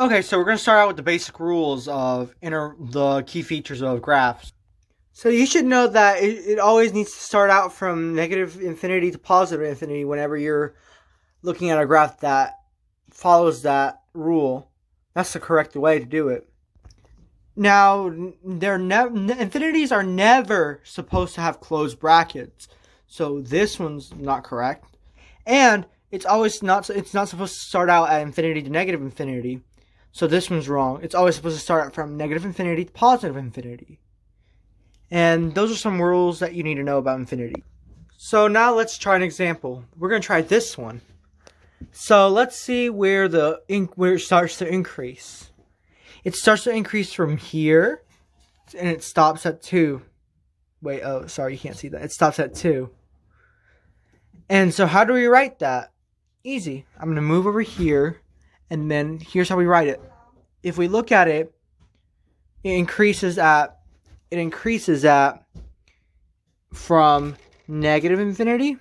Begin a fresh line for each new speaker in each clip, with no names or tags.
Okay, so we're going to start out with the basic rules of the key features of graphs. So you should know that it always needs to start out from negative infinity to positive infinity whenever you're looking at a graph that follows that rule. That's the correct way to do it. Now, infinities are never supposed to have closed brackets. So this one's not correct. And it's not supposed to start out at infinity to negative infinity. So this one's wrong. It's always supposed to start out from negative infinity to positive infinity. And those are some rules that you need to know about infinity. So now let's try an example. We're going to try this one. So let's see where it starts to increase. It starts to increase from here, and it stops at 2. Wait, oh, sorry, you can't see that. It stops at 2. And so how do we write that? Easy. I'm going to move over here, and then here's how we write it. If we look at it, it increases at from negative infinity to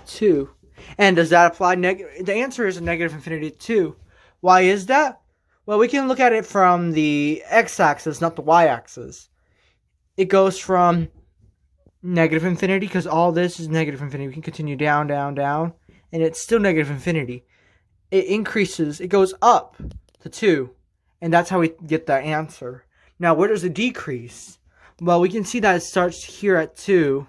2. And does that apply? The answer is negative infinity to 2. Why is that? Well, we can look at it from the x-axis, not the y-axis. It goes from negative infinity, because all this is negative infinity. We can continue down, down, down, and it's still negative infinity. It increases, it goes up to 2, and that's how we get that answer. Now, where does it decrease? Well, we can see that it starts here at 2,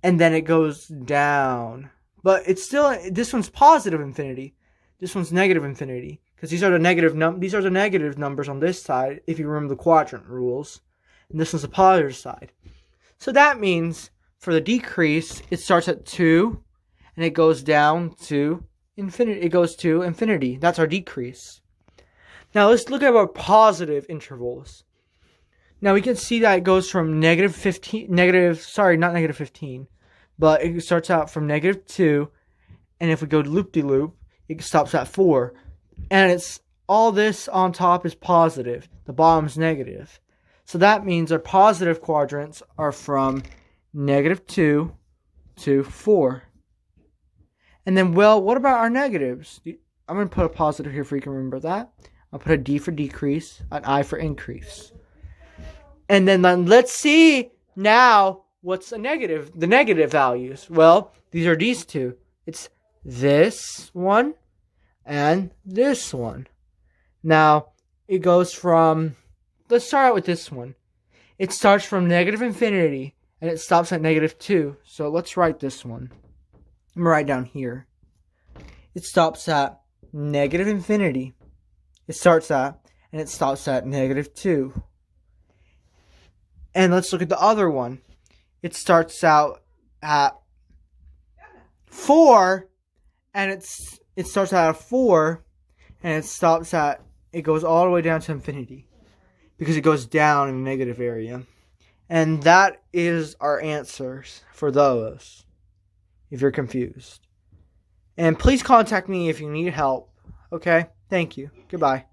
and then it goes down. But it's still, this one's positive infinity. This one's negative infinity, because these are the negative numbers on this side, if you remember the quadrant rules. And this one's the positive side. So that means for the decrease, it starts at 2, and it goes down to infinity. It goes to infinity. That's our decrease. Now let's look at our positive intervals. Now we can see that it goes from not negative 15, but it starts out from negative 2, and if we go loop-de-loop, it stops at 4. And it's all this on top is positive. The bottom's negative. So that means our positive quadrants are from negative 2 to 4. And then, well, what about our negatives? I'm going to put a positive here so you can remember that. I'll put a D for decrease, an I for increase. And then let's see now what's a negative, the negative values. Well, these are these two. It's this one and this one. Now, it goes from, let's start out with this one. It starts from negative infinity and it stops at negative 2. So let's write this one. I'm going to write down here. It stops at negative infinity. It starts at, and it stops at negative 2. And let's look at the other one. It starts out at 4, and it starts out at 4, and it stops at, it goes all the way down to infinity, because it goes down in the negative area. And that is our answers for those, if you're confused. And please contact me if you need help. Okay? Thank you. Goodbye.